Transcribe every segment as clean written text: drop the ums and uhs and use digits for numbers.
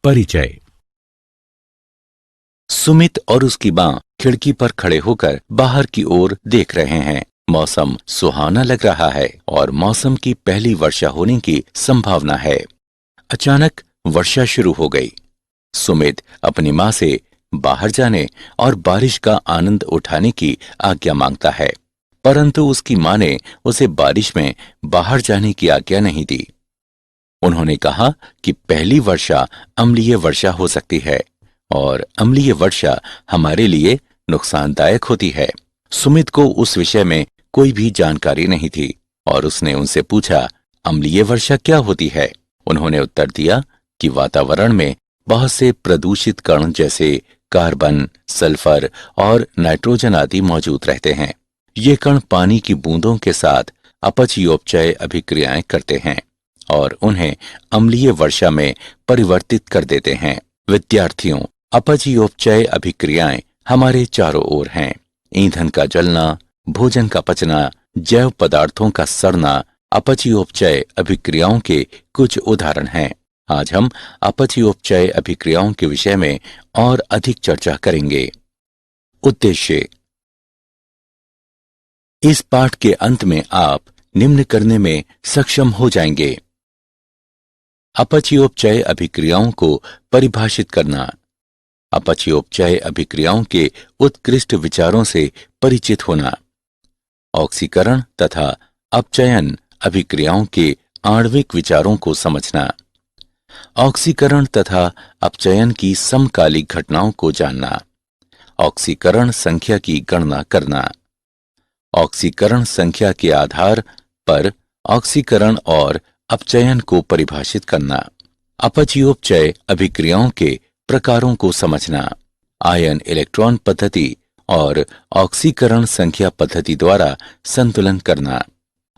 परिचय। सुमित और उसकी मां खिड़की पर खड़े होकर बाहर की ओर देख रहे हैं। मौसम सुहाना लग रहा है और मौसम की पहली वर्षा होने की संभावना है। अचानक वर्षा शुरू हो गई। सुमित अपनी मां से बाहर जाने और बारिश का आनंद उठाने की आज्ञा मांगता है, परंतु उसकी मां ने उसे बारिश में बाहर जाने की आज्ञा नहीं दी। उन्होंने कहा कि पहली वर्षा अम्लीय वर्षा हो सकती है और अम्लीय वर्षा हमारे लिए नुकसानदायक होती है। सुमित को उस विषय में कोई भी जानकारी नहीं थी और उसने उनसे पूछा, अम्लीय वर्षा क्या होती है? उन्होंने उत्तर दिया कि वातावरण में बहुत से प्रदूषित कण जैसे कार्बन, सल्फर और नाइट्रोजन आदि मौजूद रहते हैं। ये कण पानी की बूंदों के साथ अपचयोपचय अभिक्रियाएं करते हैं और उन्हें अम्लीय वर्षा में परिवर्तित कर देते हैं। विद्यार्थियों, अपचयोपचय अभिक्रियाएं हमारे चारों ओर हैं। ईंधन का जलना, भोजन का पचना, जैव पदार्थों का सड़ना अपचयोपचय अभिक्रियाओं के कुछ उदाहरण हैं। आज हम अपचयोपचय अभिक्रियाओं के विषय में और अधिक चर्चा करेंगे। उद्देश्य: इस पाठ के अंत में आप निम्न करने में सक्षम हो जाएंगे। अपचयोपचय अभिक्रियाओं को परिभाषित करना, अपचयोपचय अभिक्रियाओं के उत्कृष्ट विचारों से परिचित होना, ऑक्सीकरण तथा अपचयन अभिक्रियाओं के आणविक विचारों को समझना, ऑक्सीकरण तथा अपचयन की समकालिक घटनाओं को जानना, ऑक्सीकरण संख्या की गणना करना, ऑक्सीकरण संख्या के आधार पर ऑक्सीकरण और अपचयन को परिभाषित करना, अपचयोपचय अभिक्रियाओं के प्रकारों को समझना, आयन इलेक्ट्रॉन पद्धति और ऑक्सीकरण संख्या पद्धति द्वारा संतुलन करना,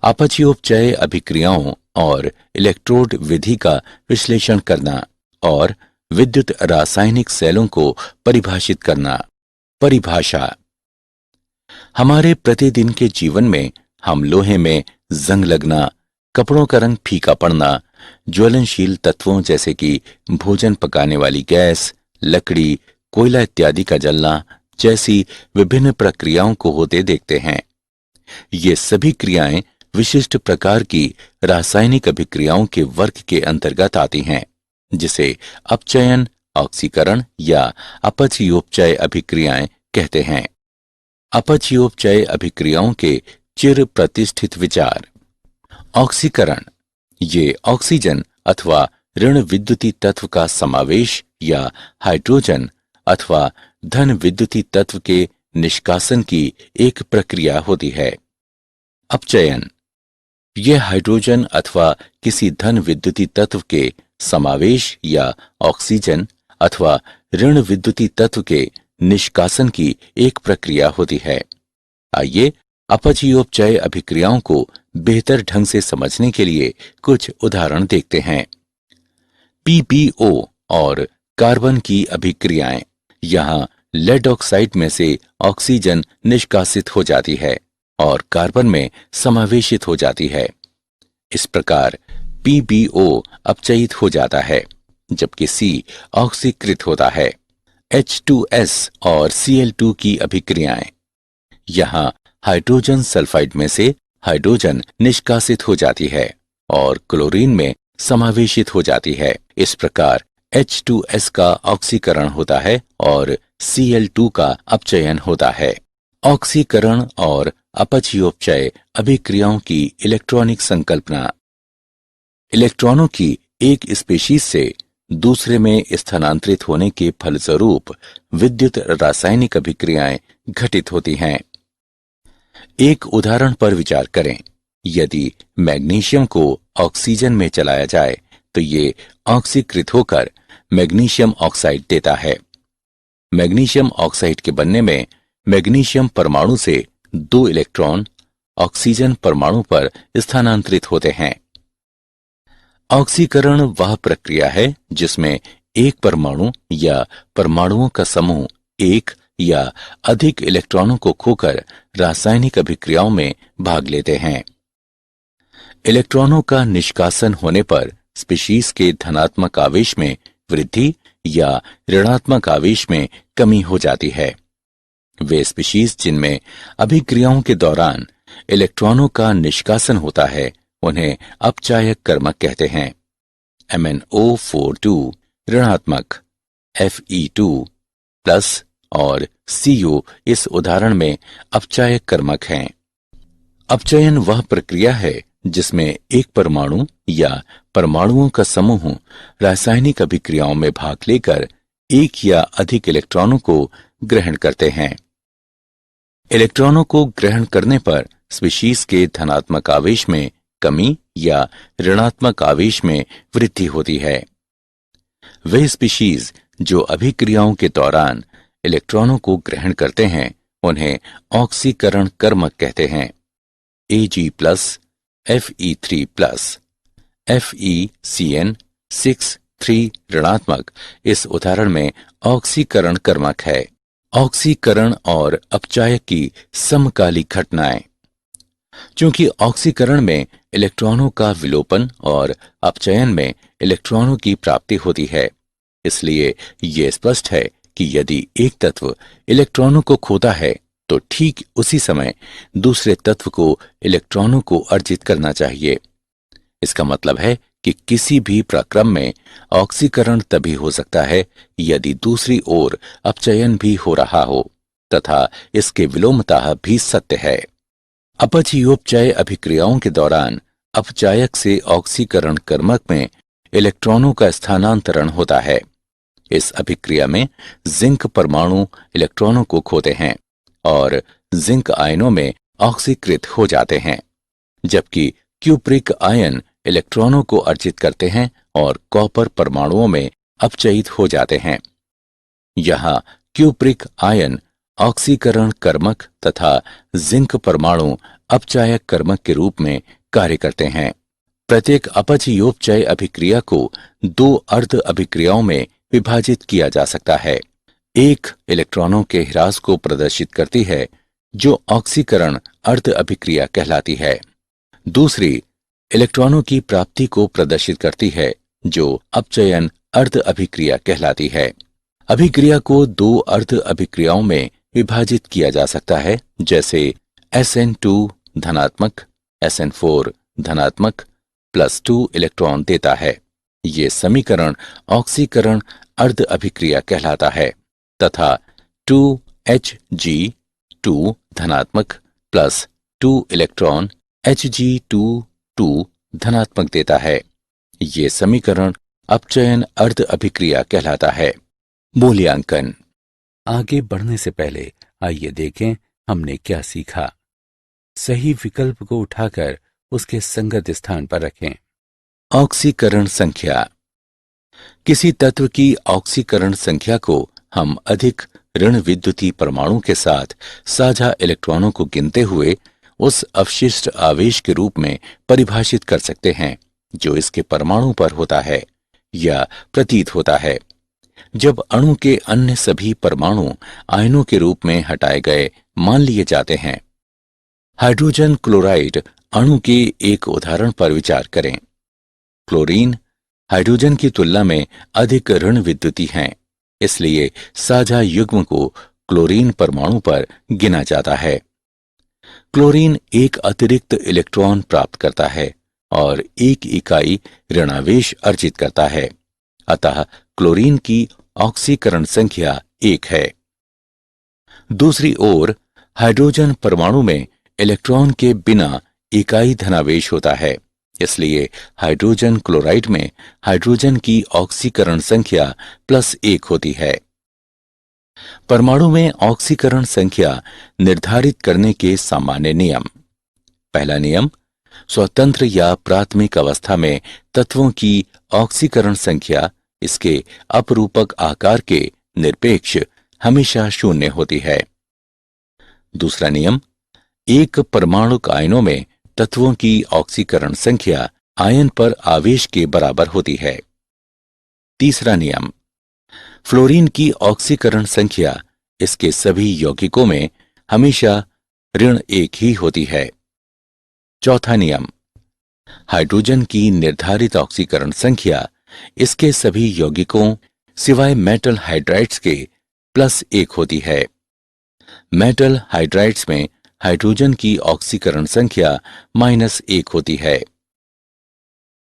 अपचयोपचय अभिक्रियाओं और इलेक्ट्रोड विधि का विश्लेषण करना और विद्युत रासायनिक सेलों को परिभाषित करना। परिभाषा: हमारे प्रतिदिन के जीवन में हम लोहे में जंग लगना, कपड़ों का रंग फीका पड़ना, ज्वलनशील तत्वों जैसे कि भोजन पकाने वाली गैस, लकड़ी, कोयला इत्यादि का जलना जैसी विभिन्न प्रक्रियाओं को होते देखते हैं। ये सभी क्रियाएं विशिष्ट प्रकार की रासायनिक अभिक्रियाओं के वर्ग के अंतर्गत आती हैं, जिसे अपचयन, ऑक्सीकरण या अपचयोपचय अभिक्रियाएं कहते हैं। अपचयोपचय अभिक्रियाओं के चिर प्रतिष्ठित विचार। ऑक्सीकरण: ये ऑक्सीजन अथवा ऋण विद्युतीय तत्व का समावेश या हाइड्रोजन अथवा धन विद्युतीय तत्व के निष्कासन की एक प्रक्रिया होती है। अपचयन: यह हाइड्रोजन अथवा किसी धन विद्युतीय तत्व के समावेश या ऑक्सीजन अथवा ऋण विद्युतीय तत्व के निष्कासन की एक प्रक्रिया होती है। आइए अपचयोपचय अभिक्रियाओं को बेहतर ढंग से समझने के लिए कुछ उदाहरण देखते हैं। पीपीओ और कार्बन की अभिक्रियाएं। यहाँ लेड ऑक्साइड में से ऑक्सीजन निष्कासित हो जाती है और कार्बन में समावेशित हो जाती है। इस प्रकार पीबीओ अपचयित हो जाता है, जबकि सी ऑक्सीकृत होता है। H2S और Cl2 की अभिक्रियाएं। यहाँ हाइड्रोजन सल्फाइड में से हाइड्रोजन निष्कासित हो जाती है और क्लोरीन में समावेशित हो जाती है। इस प्रकार H2S का ऑक्सीकरण होता है और Cl2 का अपचयन होता है। ऑक्सीकरण और अपचयोपचय अभिक्रियाओं की इलेक्ट्रॉनिक संकल्पना। इलेक्ट्रॉनों की एक स्पीशीज से दूसरे में स्थानांतरित होने के फलस्वरूप विद्युत रासायनिक अभिक्रियाएं घटित होती हैं। एक उदाहरण पर विचार करें। यदि मैग्नीशियम को ऑक्सीजन में चलाया जाए तो ये ऑक्सीकृत होकर मैग्नीशियम ऑक्साइड देता है। मैग्नीशियम ऑक्साइड के बनने में मैग्नीशियम परमाणु से 2 इलेक्ट्रॉन ऑक्सीजन परमाणु पर स्थानांतरित होते हैं। ऑक्सीकरण वह प्रक्रिया है जिसमें एक परमाणु या परमाणुओं का समूह एक या अधिक इलेक्ट्रॉनों को खोकर रासायनिक अभिक्रियाओं में भाग लेते हैं। इलेक्ट्रॉनों का निष्कासन होने पर स्पीशीज के धनात्मक आवेश में वृद्धि या ऋणात्मक आवेश में कमी हो जाती है। वे स्पीशीज जिनमें अभिक्रियाओं के दौरान इलेक्ट्रॉनों का निष्कासन होता है उन्हें अपचायक कर्मक कहते हैं। MnO42 ऋणात्मक, Fe2 प्लस और Co इस उदाहरण में अपचायक कर्मक हैं। अपचयन वह प्रक्रिया है जिसमें एक परमाणु या परमाणुओं का समूह रासायनिक अभिक्रियाओं में भाग लेकर एक या अधिक इलेक्ट्रॉनों को ग्रहण करते हैं। इलेक्ट्रॉनों को ग्रहण करने पर स्पीशीज के धनात्मक आवेश में कमी या ऋणात्मक आवेश में वृद्धि होती है। वे स्पीशीज जो अभिक्रियाओं के दौरान इलेक्ट्रॉनों को ग्रहण करते हैं उन्हें ऑक्सीकरण कर्मक कहते हैं। Ag+, Fe3+, FeCN6 ऋणात्मक इस उदाहरण में ऑक्सीकरण कर्मक है। ऑक्सीकरण और अपचायक की समकालिक घटनाएं। चूंकि ऑक्सीकरण में इलेक्ट्रॉनों का विलोपन और अपचयन में इलेक्ट्रॉनों की प्राप्ति होती है, इसलिए यह स्पष्ट है कि यदि एक तत्व इलेक्ट्रॉनों को खोता है तो ठीक उसी समय दूसरे तत्व को इलेक्ट्रॉनों को अर्जित करना चाहिए। इसका मतलब है कि किसी भी प्रक्रम में ऑक्सीकरण तभी हो सकता है यदि दूसरी ओर अपचयन भी हो रहा हो तथा इसके विलोमतः भी सत्य है। अपचयोपचय अभिक्रियाओं के दौरान अपचायक से ऑक्सीकरण कर्मक में इलेक्ट्रॉनों का स्थानांतरण होता है। इस अभिक्रिया में जिंक परमाणु इलेक्ट्रॉनों को खोते हैं और जिंक आयनों में ऑक्सीकृत हो जाते हैं, जबकि क्यूप्रिक आयन इलेक्ट्रॉनों को अर्जित करते हैं और कॉपर परमाणुओं में अपचयित हो जाते हैं। यहां क्यूप्रिक आयन ऑक्सीकरण कर्मक तथा जिंक परमाणु अपचायक कर्मक के रूप में कार्य करते हैं। प्रत्येक अपचयोपचय अभिक्रिया को दो अर्ध अभिक्रियाओं में विभाजित किया जा सकता है। एक इलेक्ट्रॉनों के ह्रास को प्रदर्शित करती है जो ऑक्सीकरण अर्ध अभिक्रिया कहलाती है। दूसरी इलेक्ट्रॉनों की प्राप्ति को प्रदर्शित करती है जो अपचयन अर्ध अभिक्रिया कहलाती है। अभिक्रिया को दो अर्ध अभिक्रियाओं में विभाजित किया जा सकता है, जैसे SN2 धनात्मक SN4 धनात्मक +2 इलेक्ट्रॉन देता है। ये समीकरण ऑक्सीकरण अर्ध अभिक्रिया कहलाता है तथा 2Hg2 धनात्मक +2 इलेक्ट्रॉन Hg22 धनात्मक देता है। ये समीकरण अपचयन अर्ध अभिक्रिया कहलाता है। मूल्यांकन। आगे बढ़ने से पहले आइए देखें हमने क्या सीखा। सही विकल्प को उठाकर उसके संगत स्थान पर रखें। ऑक्सीकरण संख्या। किसी तत्व की ऑक्सीकरण संख्या को हम अधिक ऋण विद्युतीय परमाणु के साथ साझा इलेक्ट्रॉनों को गिनते हुए उस अवशिष्ट आवेश के रूप में परिभाषित कर सकते हैं जो इसके परमाणु पर होता है या प्रतीत होता है। जब अणु के अन्य सभी परमाणु आयनों के रूप में हटाए गए मान लिए जाते हैं। हाइड्रोजन क्लोराइड अणु के एक उदाहरण पर विचार करें। क्लोरीन हाइड्रोजन की तुलना में अधिक ऋण विद्युतीय हैं, इसलिए साझा युग्म को क्लोरीन परमाणु पर गिना जाता है। क्लोरीन एक अतिरिक्त इलेक्ट्रॉन प्राप्त करता है और एक इकाई ऋणावेश अर्जित करता है, अतः क्लोरीन की ऑक्सीकरण संख्या 1 है। दूसरी ओर हाइड्रोजन परमाणु में इलेक्ट्रॉन के बिना इकाई धनावेश होता है, इसलिए हाइड्रोजन क्लोराइड में हाइड्रोजन की ऑक्सीकरण संख्या +1 होती है। परमाणु में ऑक्सीकरण संख्या निर्धारित करने के सामान्य नियम। पहला नियम, स्वतंत्र या प्राथमिक अवस्था में तत्वों की ऑक्सीकरण संख्या इसके अपरूपक आकार के निरपेक्ष हमेशा 0 होती है। दूसरा नियम, एक परमाणुक आयनों में तत्वों की ऑक्सीकरण संख्या आयन पर आवेश के बराबर होती है। तीसरा नियम, फ्लोरीन की ऑक्सीकरण संख्या इसके सभी यौगिकों में हमेशा ऋण 1 ही होती है। चौथा नियम, हाइड्रोजन की निर्धारित ऑक्सीकरण संख्या इसके सभी यौगिकों सिवाय मेटल हाइड्राइड्स के +1 होती है। मेटल हाइड्राइड्स में हाइड्रोजन की ऑक्सीकरण संख्या -1 होती है।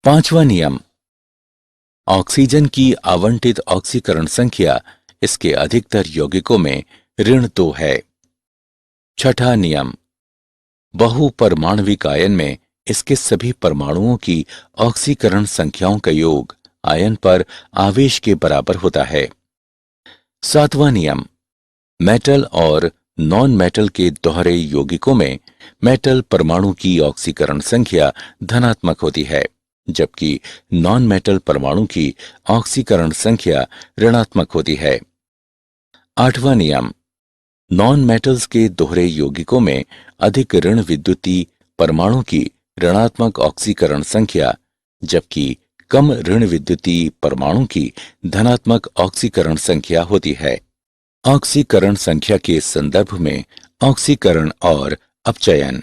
पांचवा नियम, ऑक्सीजन की आवंटित ऑक्सीकरण संख्या इसके अधिकतर यौगिकों में ऋण 2 है। छठा नियम, बहुपरमाणविक आयन में इसके सभी परमाणुओं की ऑक्सीकरण संख्याओं का योग आयन पर आवेश के बराबर होता है। सातवां नियम, मेटल और नॉन मेटल के दोहरे यौगिकों में मेटल परमाणु की ऑक्सीकरण संख्या धनात्मक होती है, जबकि नॉन मेटल परमाणु की ऑक्सीकरण संख्या ऋणात्मक होती है। आठवां नियम, नॉन मेटल्स के दोहरे यौगिकों में अधिक ऋण विद्युतीय परमाणु की ऋणात्मक ऑक्सीकरण संख्या, जबकि कम ऋण विद्युतीय परमाणु की धनात्मक ऑक्सीकरण संख्या होती है। ऑक्सीकरण संख्या के संदर्भ में ऑक्सीकरण और अपचयन।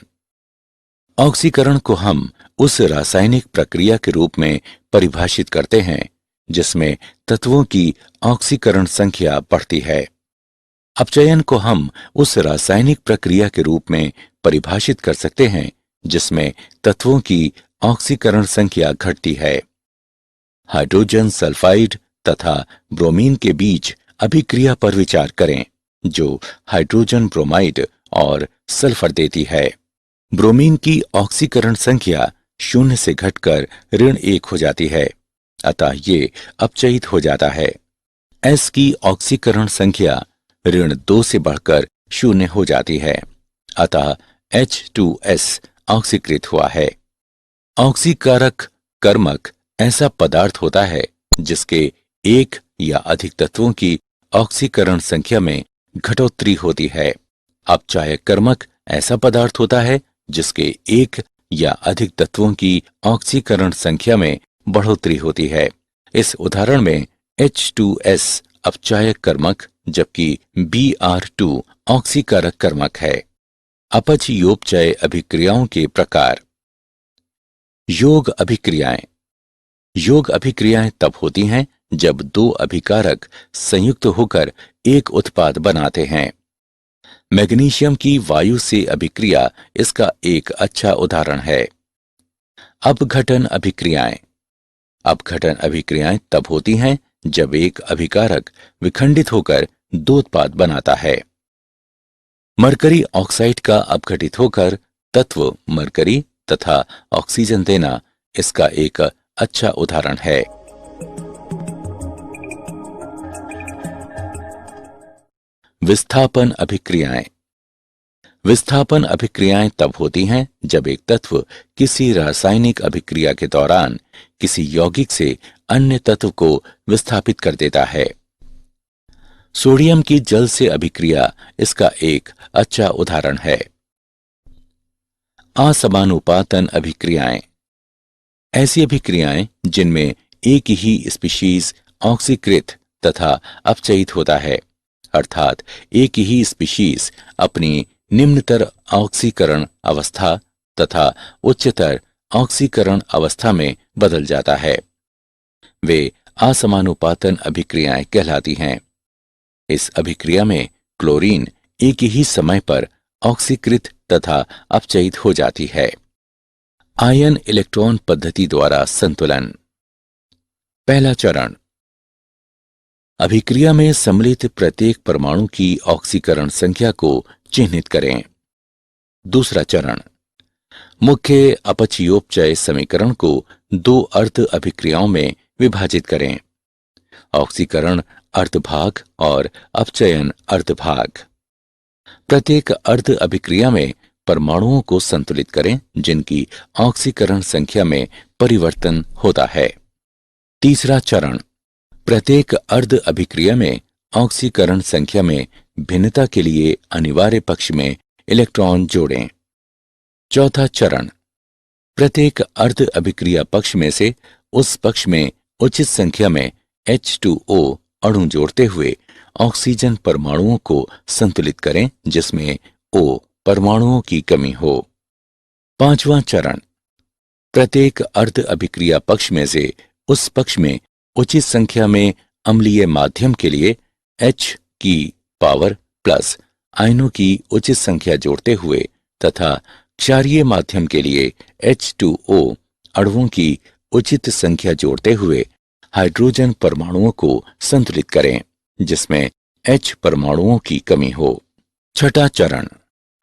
ऑक्सीकरण को हम उस रासायनिक प्रक्रिया के रूप में परिभाषित करते हैं जिसमें तत्वों की ऑक्सीकरण संख्या बढ़ती है। अपचयन को हम उस रासायनिक प्रक्रिया के रूप में परिभाषित कर सकते हैं जिसमें तत्वों की ऑक्सीकरण संख्या घटती है। हाइड्रोजन सल्फाइड तथा ब्रोमीन के बीच अभिक्रिया पर विचार करें जो हाइड्रोजन ब्रोमाइड और सल्फर देती है। ब्रोमीन की ऑक्सीकरण संख्या 0 से घटकर ऋण 1 हो जाती है, अतः ये अपचयित हो जाता है। S की ऑक्सीकरण संख्या ऋण 2 से बढ़कर 0 हो जाती है, अतः H2S ऑक्सीकृत हुआ है। ऑक्सीकारक कर्मक ऐसा पदार्थ होता है जिसके एक या अधिक तत्वों की ऑक्सीकरण संख्या में घटोत्तरी होती है। अपचायक कर्मक ऐसा पदार्थ होता है जिसके एक या अधिक तत्वों की ऑक्सीकरण संख्या में बढ़ोतरी होती है। इस उदाहरण में H2S अपचायक कर्मक जबकि Br2 ऑक्सीकारक कर्मक है। अपचयोपचय अभिक्रियाओं के प्रकार। योग अभिक्रियाएं। योग अभिक्रियाएं तब होती हैं जब 2 अभिकारक संयुक्त होकर एक उत्पाद बनाते हैं। मैग्नीशियम की वायु से अभिक्रिया इसका एक अच्छा उदाहरण है। अपघटन अभिक्रियाएं। अपघटन अभिक्रियाएं तब होती हैं जब एक अभिकारक विखंडित होकर 2 उत्पाद बनाता है। मरकरी ऑक्साइड का अपघटित होकर तत्व मरकरी तथा ऑक्सीजन देना इसका एक अच्छा उदाहरण है। विस्थापन अभिक्रियाएं। विस्थापन अभिक्रियाएं तब होती हैं जब एक तत्व किसी रासायनिक अभिक्रिया के दौरान किसी यौगिक से अन्य तत्व को विस्थापित कर देता है। सोडियम की जल से अभिक्रिया इसका एक अच्छा उदाहरण है। असमानुपातन अभिक्रियाएं। ऐसी अभिक्रियाएं जिनमें एक ही स्पीशीज ऑक्सीकृत तथा अपचयित होता है, अर्थात एक ही स्पीशीज अपनी निम्नतर ऑक्सीकरण अवस्था तथा उच्चतर ऑक्सीकरण अवस्था में बदल जाता है, वे असमानुपातन अभिक्रियाएं कहलाती हैं। इस अभिक्रिया में क्लोरीन एक ही समय पर ऑक्सीकृत तथा अपचयित हो जाती है। आयन इलेक्ट्रॉन पद्धति द्वारा संतुलन। पहला चरण, अभिक्रिया में सम्मिलित प्रत्येक परमाणु की ऑक्सीकरण संख्या को चिह्नित करें। दूसरा चरण, मुख्य अपचयोपचय समीकरण को 2 अर्ध अभिक्रियाओं में विभाजित करें। ऑक्सीकरण अर्धभाग और अपचयन अर्धभाग। प्रत्येक अर्ध अभिक्रिया में परमाणुओं को संतुलित करें जिनकी ऑक्सीकरण संख्या में परिवर्तन होता है। तीसरा चरण, प्रत्येक अर्ध अभिक्रिया में ऑक्सीकरण संख्या में भिन्नता के लिए अनिवार्य पक्ष में इलेक्ट्रॉन जोड़ें। चौथा चरण, प्रत्येक अर्ध अभिक्रिया पक्ष में से उस पक्ष में उचित संख्या में H2O अणु जोड़ते हुए ऑक्सीजन परमाणुओं को संतुलित करें जिसमें O परमाणुओं की कमी हो। पांचवां चरण, प्रत्येक अर्ध अभिक्रिया पक्ष में से उस पक्ष में उचित संख्या में अम्लीय माध्यम के लिए H की पावर प्लस आयनों की उचित संख्या जोड़ते हुए तथा क्षारीय माध्यम के लिए H2O अणुओं की उचित संख्या जोड़ते हुए हाइड्रोजन परमाणुओं को संतुलित करें जिसमें H परमाणुओं की कमी हो। छठा चरण,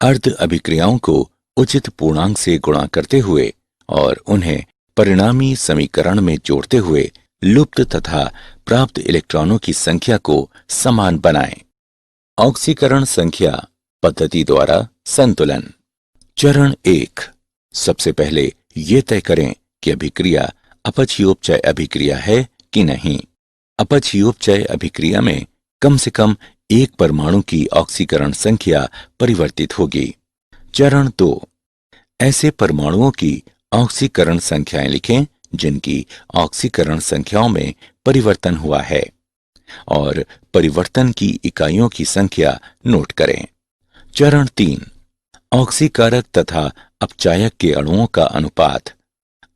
अर्ध अभिक्रियाओं को उचित पूर्णांक से गुणा करते हुए और उन्हें परिणामी समीकरण में जोड़ते हुए लुप्त तथा प्राप्त इलेक्ट्रॉनों की संख्या को समान बनाएं। ऑक्सीकरण संख्या पद्धति द्वारा संतुलन। चरण 1, सबसे पहले ये तय करें कि अभिक्रिया अपचयोपचय अभिक्रिया है कि नहीं। अपचयोपचय अभिक्रिया में कम से कम एक परमाणु की ऑक्सीकरण संख्या परिवर्तित होगी। चरण 2, ऐसे परमाणुओं की ऑक्सीकरण संख्याएं लिखें जिनकी ऑक्सीकरण संख्याओं में परिवर्तन हुआ है और परिवर्तन की इकाइयों की संख्या नोट करें। चरण 3, ऑक्सीकारक तथा अपचायक के अणुओं का अनुपात,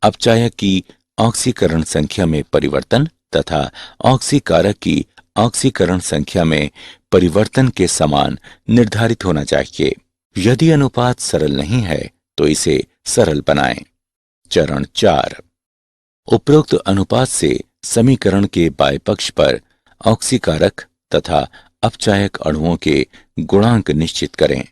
अपचायक की ऑक्सीकरण संख्या में परिवर्तन तथा ऑक्सीकारक की ऑक्सीकरण संख्या में परिवर्तन के समान निर्धारित होना चाहिए। यदि अनुपात सरल नहीं है तो इसे सरल बनाएं। चरण 4, उपरोक्त अनुपात से समीकरण के बाएं पक्ष पर ऑक्सीकारक तथा अपचायक अणुओं के गुणांक निश्चित करें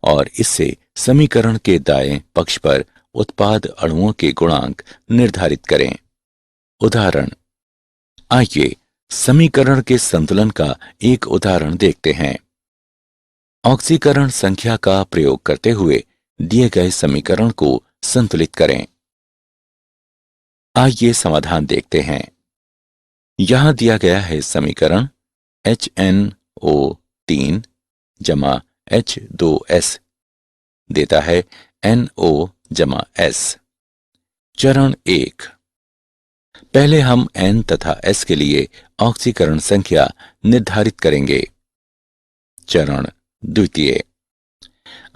और इससे समीकरण के दाएं पक्ष पर उत्पाद अणुओं के गुणांक निर्धारित करें। उदाहरण, आइए समीकरण के संतुलन का एक उदाहरण देखते हैं। ऑक्सीकरण संख्या का प्रयोग करते हुए दिए गए समीकरण को संतुलित करें। आइए समाधान देखते हैं। यहां दिया गया है समीकरण HNO3 जमा H2S देता है NO जमा S। चरण 1, पहले हम N तथा S के लिए ऑक्सीकरण संख्या निर्धारित करेंगे। चरण 2,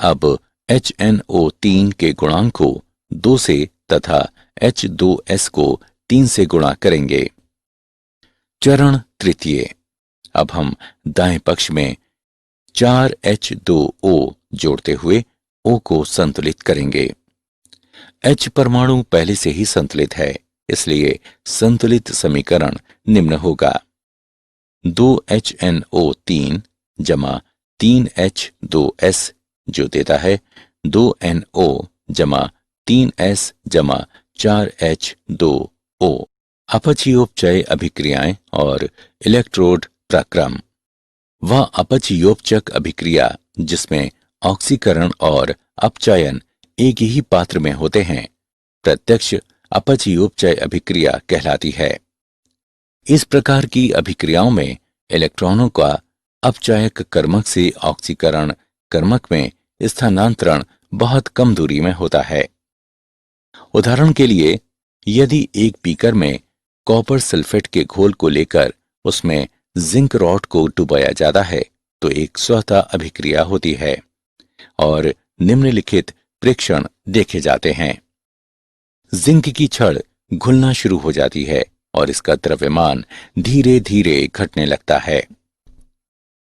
अब HNO3 के गुणांक को 2 से तथा H2S को 3 से गुणा करेंगे। चरण 3, अब हम दाएं पक्ष में 4H2O जोड़ते हुए O को संतुलित करेंगे। H परमाणु पहले से ही संतुलित है, इसलिए संतुलित समीकरण निम्न होगा। 2HNO3 जमा 3H2S जो देता है 2NO जमा 3S जमा 4H2O। अपचयोपचय अभिक्रियाएं और इलेक्ट्रोड प्रक्रम। वह अपचयोपचक अभिक्रिया जिसमें ऑक्सीकरण और अपचयन एक ही पात्र में होते हैं प्रत्यक्ष अपचयोपचय अभिक्रिया कहलाती है। इस प्रकार की अभिक्रियाओं में इलेक्ट्रॉनों का अपचायक कर्मक से ऑक्सीकरण कर्मक में स्थानांतरण बहुत कम दूरी में होता है। उदाहरण के लिए, यदि एक बीकर में कॉपर सल्फेट के घोल को लेकर उसमें जिंक रॉड को डुबाया जाता है तो एक स्वतः अभिक्रिया होती है और निम्नलिखित प्रेक्षण देखे जाते हैं। जिंक की छड़ घुलना शुरू हो जाती है और इसका द्रव्यमान धीरे धीरे घटने लगता है।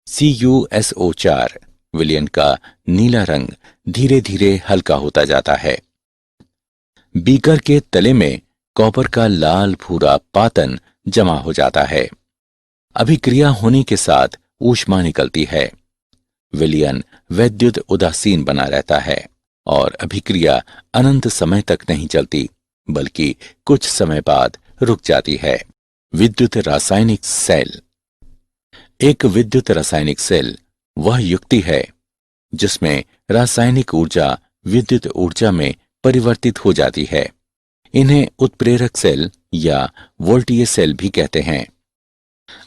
CuSO4 विलयन का नीला रंग धीरे धीरे हल्का होता जाता है। बीकर के तले में कॉपर का लाल भूरा पातन जमा हो जाता है। अभिक्रिया होने के साथ ऊष्मा निकलती है। विलयन वैद्युत उदासीन बना रहता है और अभिक्रिया अनंत समय तक नहीं चलती बल्कि कुछ समय बाद रुक जाती है। विद्युत रासायनिक सेल। एक विद्युत रासायनिक सेल वह युक्ति है जिसमें रासायनिक ऊर्जा विद्युत ऊर्जा में परिवर्तित हो जाती है। इन्हें उत्प्रेरक सेल या वोल्टीय सेल भी कहते हैं।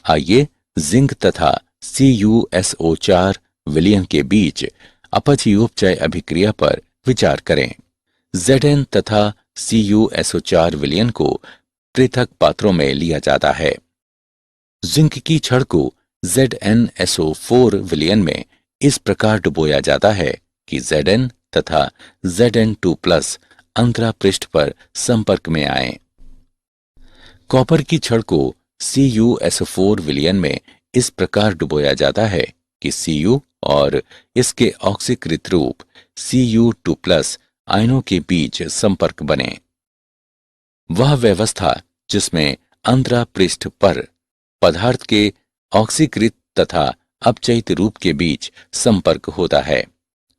आइए जिंक तथा CuSO4 विलयन के बीच अपचयोपचय अभिक्रिया पर विचार करें। Zn तथा CuSO4 विलयन को पृथक पात्रों में लिया जाता है। जिंक की छड़ को ZnSO4 विलयन में इस प्रकार डुबोया जाता है कि Zn तथा Zn2+ अंतरा पृष्ठ पर संपर्क में आए। कॉपर की छड़ को CuSO4 विलयन में इस प्रकार डुबोया जाता है कि Cu और इसके ऑक्सीकृत रूप Cu2+ आयनों के बीच संपर्क बने। वह व्यवस्था जिसमें अंतरा पृष्ठ पर पदार्थ के ऑक्सीकृत तथा अपचयित रूप के बीच संपर्क होता है,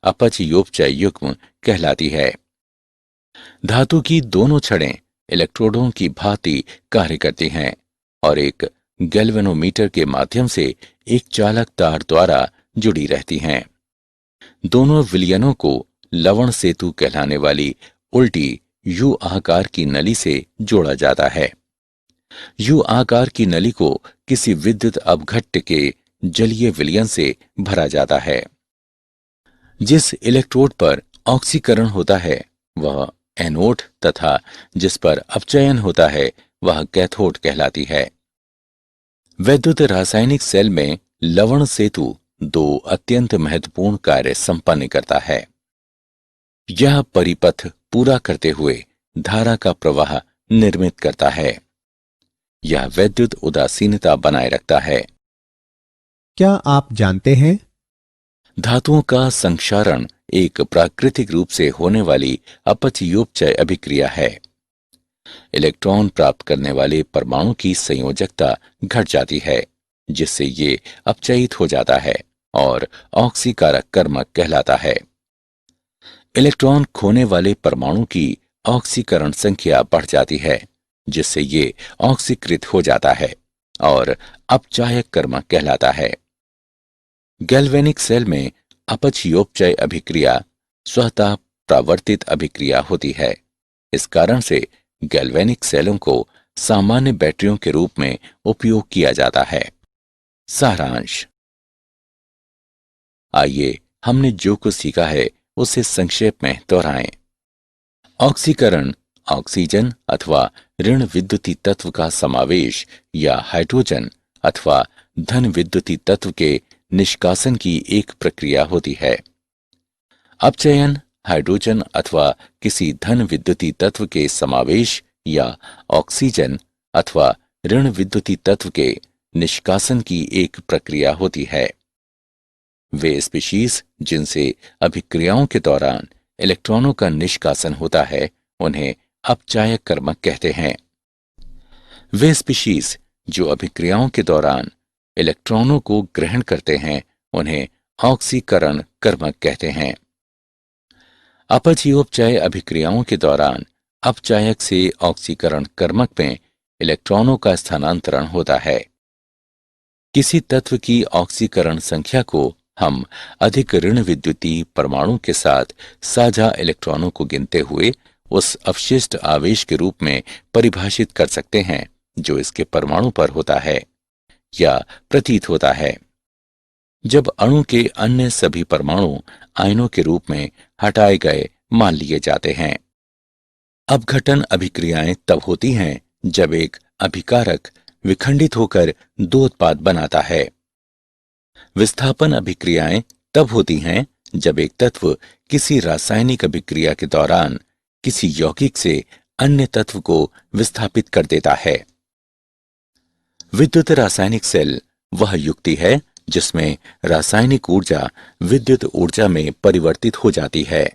अपचयोपचय युग्म कहलाती है। धातु की दोनों छड़ें इलेक्ट्रोडों की भांति कार्य करती हैं और एक गैल्वेनोमीटर के माध्यम से एक चालक तार द्वारा जुड़ी रहती हैं। दोनों विलयनों को लवण सेतु कहलाने वाली उल्टी यू आकार की नली से जोड़ा जाता है। यू आकार की नली को किसी विद्युत अपघट्य के जलीय विलयन से भरा जाता है। जिस इलेक्ट्रोड पर ऑक्सीकरण होता है वह एनोड तथा जिस पर अपचयन होता है वह कैथोड कहलाती है। वैद्युत रासायनिक सेल में लवण सेतु दो अत्यंत महत्वपूर्ण कार्य संपन्न करता है। यह परिपथ पूरा करते हुए धारा का प्रवाह निर्मित करता है। यह वैद्युत उदासीनता बनाए रखता है। क्या आप जानते हैं धातुओं का संक्षारण एक प्राकृतिक रूप से होने वाली अपचयोपचय अभिक्रिया है। इलेक्ट्रॉन प्राप्त करने वाले परमाणु की संयोजकता घट जाती है जिससे ये अपचयित हो जाता है और ऑक्सीकारक कर्मक कहलाता है। इलेक्ट्रॉन खोने वाले परमाणु की ऑक्सीकरण संख्या बढ़ जाती है जिससे ये ऑक्सीकृत हो जाता है और अपचायक कर्मक कहलाता है। गैल्वेनिक सेल में अपचयोपचय अभिक्रिया स्वतः प्रावर्तित अभिक्रिया होती है। इस कारण से गैल्वेनिक सेलों को सामान्य बैटरियों के रूप में उपयोग किया जाता है। सारांश। आइए हमने जो कुछ सीखा है उसे संक्षेप में दोहराएं। ऑक्सीकरण ऑक्सीजन अथवा ऋण विद्युतीय तत्व का समावेश या हाइड्रोजन अथवा धन विद्युतीय तत्व के निष्कासन की एक प्रक्रिया होती है। अपचयन हाइड्रोजन अथवा किसी धन विद्युतीय तत्व के समावेश या ऑक्सीजन अथवा ऋण विद्युतीय तत्व के निष्कासन की एक प्रक्रिया होती है। वे स्पीशीज जिनसे अभिक्रियाओं के दौरान इलेक्ट्रॉनों का निष्कासन होता है उन्हें अपचायक कर्मक कहते हैं। वे स्पीशीज जो अभिक्रियाओं के दौरान इलेक्ट्रॉनों को ग्रहण करते हैं उन्हें ऑक्सीकरण कर्मक कहते हैं। अपचयोपचय अभिक्रियाओं के दौरान अपचायक से ऑक्सीकरण कर्मक में इलेक्ट्रॉनों का स्थानांतरण होता है। किसी तत्व की ऑक्सीकरण संख्या को हम अधिक ऋण विद्युतीय परमाणु के साथ साझा इलेक्ट्रॉनों को गिनते हुए उस अवशिष्ट आवेश के रूप में परिभाषित कर सकते हैं जो इसके परमाणु पर होता है या प्रतीत होता है। जब अणु के अन्य सभी परमाणु आयनों के रूप में हटाए गए मान लिए जाते हैं। अपघटन अभिक्रियाएं तब होती हैं जब एक अभिकारक विखंडित होकर दो उत्पाद बनाता है। विस्थापन अभिक्रियाएं तब होती हैं जब एक तत्व किसी रासायनिक अभिक्रिया के दौरान किसी यौगिक से अन्य तत्व को विस्थापित कर देता है। विद्युत रासायनिक सेल वह युक्ति है जिसमें रासायनिक ऊर्जा विद्युत ऊर्जा में परिवर्तित हो जाती है।